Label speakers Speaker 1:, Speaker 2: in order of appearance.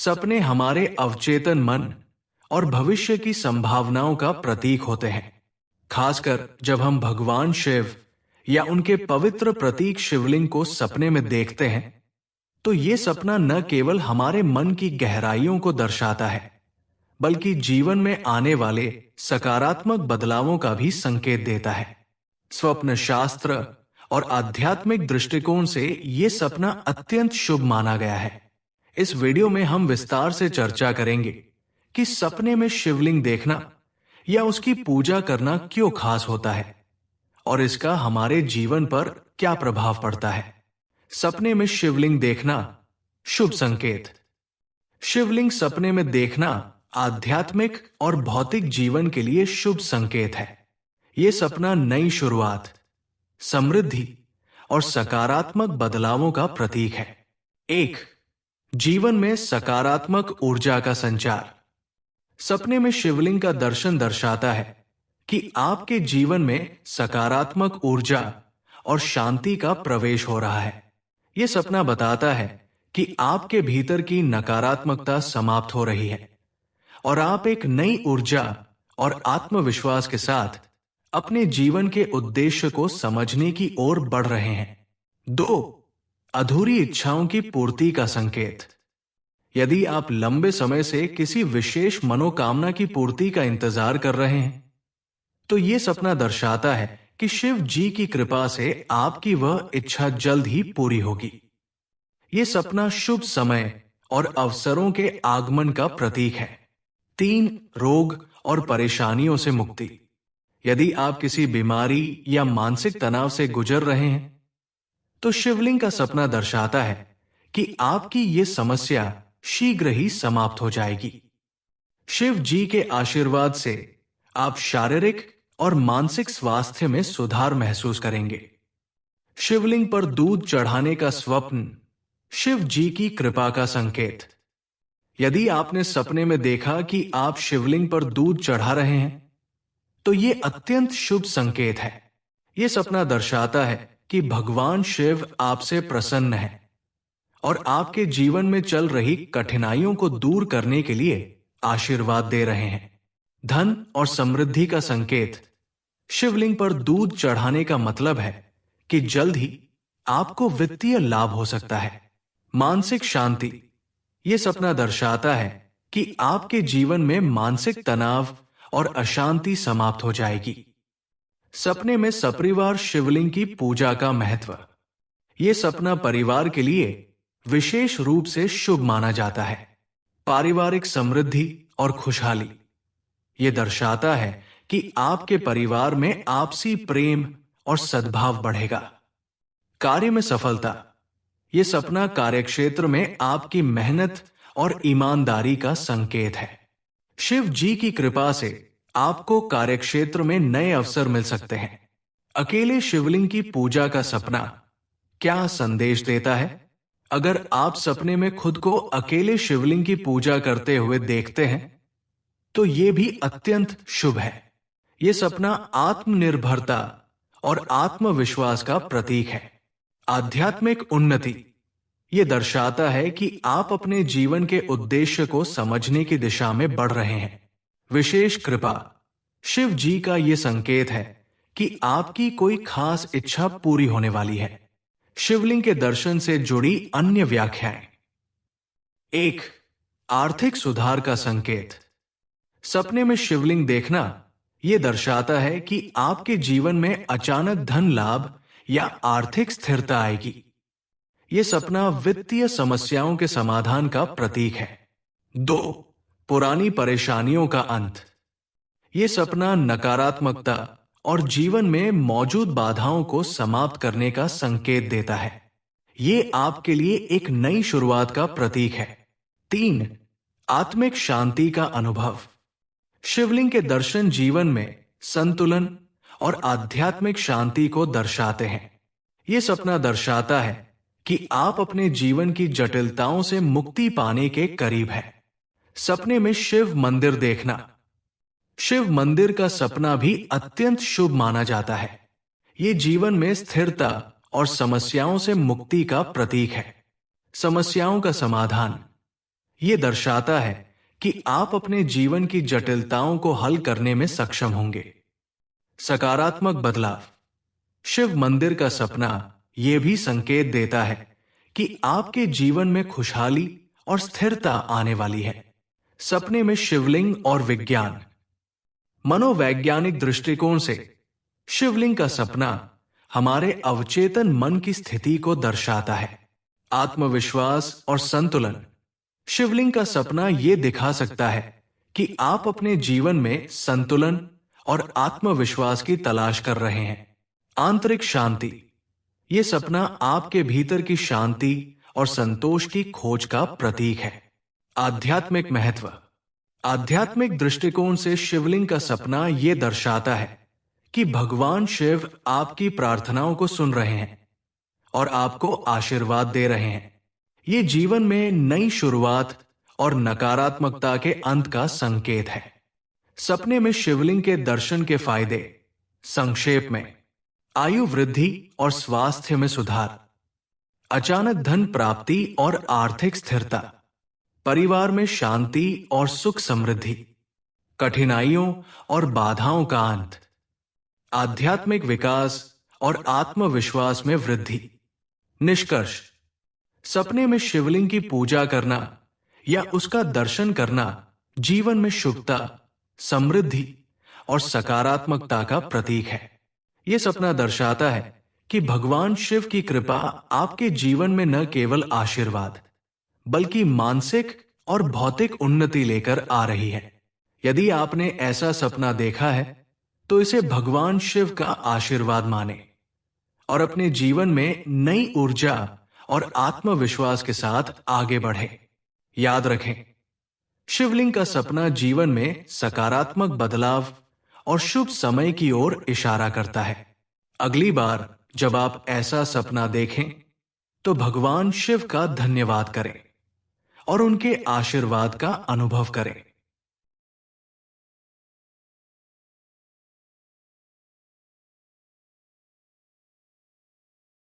Speaker 1: सपने हमारे अवचेतन मन और भविष्य की संभावनाओं का प्रतीक होते हैं। खासकर जब हम भगवान शिव या उनके पवित्र प्रतीक शिवलिंग को सपने में देखते हैं, तो ये सपना न केवल हमारे मन की गहराइयों को दर्शाता है, बल्कि जीवन में आने वाले सकारात्मक बदलावों का भी संकेत देता है। स्वप्न शास्त्र और आध्यात्मिक दृष्टिकोण से यह सपना अत्यंत शुभ माना गया है। इस वीडियो में हम विस्तार से चर्चा करेंगे कि सपने में शिवलिंग देखना या उसकी पूजा करना क्यों खास होता है और इसका हमारे जीवन पर क्या प्रभाव पड़ता है। सपने में शिवलिंग देखना शुभ संकेत। शिवलिंग सपने में देखना आध्यात्मिक और भौतिक जीवन के लिए शुभ संकेत है। यह सपना नई शुरुआत, समृद्धि और सकारात्मक बदलावों का प्रतीक है। 1. जीवन में सकारात्मक ऊर्जा का संचार। सपने में शिवलिंग का दर्शन दर्शाता है कि आपके जीवन में सकारात्मक ऊर्जा और शांति का प्रवेश हो रहा है। यह सपना बताता है कि आपके भीतर की नकारात्मकता समाप्त हो रही है और आप एक नई ऊर्जा और आत्मविश्वास के साथ अपने जीवन के उद्देश्य को समझने की ओर बढ़ रहे हैं। 2. अधूरी इच्छाओं की पूर्ति का संकेत। यदि आप लंबे समय से किसी विशेष मनोकामना की पूर्ति का इंतजार कर रहे हैं, तो यह सपना दर्शाता है कि शिव जी की कृपा से आपकी वह इच्छा जल्द ही पूरी होगी। यह सपना शुभ समय और अवसरों के आगमन का प्रतीक है। 3. रोग और परेशानियों से मुक्ति। यदि आप किसी बीमारी या मानसिक तनाव से गुजर रहे हैं, तो शिवलिंग का सपना दर्शाता है कि आपकी यह समस्या शीघ्र ही समाप्त हो जाएगी। शिव जी के आशीर्वाद से आप शारीरिक और मानसिक स्वास्थ्य में सुधार महसूस करेंगे। शिवलिंग पर दूध चढ़ाने का स्वप्न शिव जी की कृपा का संकेत। यदि आपने सपने में देखा कि आप शिवलिंग पर दूध चढ़ा रहे हैं, तो यह अत्यंत शुभ संकेत है। यह सपना दर्शाता है कि भगवान शिव आपसे प्रसन्न है और आपके जीवन में चल रही कठिनाइयों को दूर करने के लिए आशीर्वाद दे रहे हैं। धन और समृद्धि का संकेत। शिवलिंग पर दूध चढ़ाने का मतलब है कि जल्द ही आपको वित्तीय लाभ हो सकता है। मानसिक शांति। यह सपना दर्शाता है कि आपके जीवन में मानसिक तनाव और अशांति समाप्त हो जाएगी। सपने में सपरिवार शिवलिंग की पूजा का महत्व। यह सपना परिवार के लिए विशेष रूप से शुभ माना जाता है। पारिवारिक समृद्धि और खुशहाली। यह दर्शाता है कि आपके परिवार में आपसी प्रेम और सद्भाव बढ़ेगा। कार्य में सफलता। यह सपना कार्यक्षेत्र में आपकी मेहनत और ईमानदारी का संकेत है। शिव जी की कृपा से आपको कार्यक्षेत्र में नए अवसर मिल सकते हैं। अकेले शिवलिंग की पूजा का सपना क्या संदेश देता है? अगर आप सपने में खुद को अकेले शिवलिंग की पूजा करते हुए देखते हैं, तो यह भी अत्यंत शुभ है। यह सपना आत्मनिर्भरता और आत्मविश्वास का प्रतीक है। आध्यात्मिक उन्नति। यह दर्शाता है कि आप अपने जीवन के उद्देश्य को समझने की दिशा में बढ़ रहे हैं। विशेष कृपा। शिव जी का यह संकेत है कि आपकी कोई खास इच्छा पूरी होने वाली है। शिवलिंग के दर्शन से जुड़ी अन्य व्याख्याएं। 1. आर्थिक सुधार का संकेत। सपने में शिवलिंग देखना यह दर्शाता है कि आपके जीवन में अचानक धन लाभ या आर्थिक स्थिरता आएगी। यह सपना वित्तीय समस्याओं के समाधान का प्रतीक है। 2. पुरानी परेशानियों का अंत। यह सपना नकारात्मकता और जीवन में मौजूद बाधाओं को समाप्त करने का संकेत देता है। यह आपके लिए एक नई शुरुआत का प्रतीक है। 3. आत्मिक शांति का अनुभव। शिवलिंग के दर्शन जीवन में संतुलन और आध्यात्मिक शांति को दर्शाते हैं। यह सपना दर्शाता है कि आप अपने जीवन की जटिलताओं से मुक्ति पाने के करीब हैं। सपने में शिव मंदिर देखना। शिव मंदिर का सपना भी अत्यंत शुभ माना जाता है। यह जीवन में स्थिरता और समस्याओं से मुक्ति का प्रतीक है। समस्याओं का समाधान। ये दर्शाता है कि आप अपने जीवन की जटिलताओं को हल करने में सक्षम होंगे। सकारात्मक बदलाव। शिव मंदिर का सपना यह भी संकेत देता है कि आपके जीवन में खुशहाली और स्थिरता आने वाली है। सपने में शिवलिंग और विज्ञान। मनोवैज्ञानिक दृष्टिकोण से शिवलिंग का सपना हमारे अवचेतन मन की स्थिति को दर्शाता है। आत्मविश्वास और संतुलन। शिवलिंग का सपना यह दिखा सकता है कि आप अपने जीवन में संतुलन और आत्मविश्वास की तलाश कर रहे हैं। आंतरिक शांति। यह सपना आपके भीतर की शांति और संतोष की खोज का प्रतीक है। आध्यात्मिक महत्व। आध्यात्मिक दृष्टिकोण से शिवलिंग का सपना यह दर्शाता है कि भगवान शिव आपकी प्रार्थनाओं को सुन रहे हैं और आपको आशीर्वाद दे रहे हैं। ये जीवन में नई शुरुआत और नकारात्मकता के अंत का संकेत है। सपने में शिवलिंग के दर्शन के फायदे संक्षेप में। आयु वृद्धि और स्वास्थ्य में सुधार। अचानक धन प्राप्ति और आर्थिक स्थिरता। परिवार में शांति और सुख समृद्धि। कठिनाइयों और बाधाओं का अंत। आध्यात्मिक विकास और आत्मविश्वास में वृद्धि। निष्कर्ष। सपने में शिवलिंग की पूजा करना या उसका दर्शन करना जीवन में शुभता, समृद्धि और सकारात्मकता का प्रतीक है। यह सपना दर्शाता है कि भगवान शिव की कृपा आपके जीवन में न केवल आशीर्वाद बल्कि मानसिक और भौतिक उन्नति लेकर आ रही है। यदि आपने ऐसा सपना देखा है तो इसे भगवान शिव का आशीर्वाद माने और अपने जीवन में नई ऊर्जा और आत्मविश्वास के साथ आगे बढ़े। याद रखें, शिवलिंग का सपना जीवन में सकारात्मक बदलाव और शुभ समय की ओर इशारा करता है। अगली बार जब आप ऐसा सपना देखें तो भगवान शिव का धन्यवाद करें और उनके आशीर्वाद का अनुभव करें।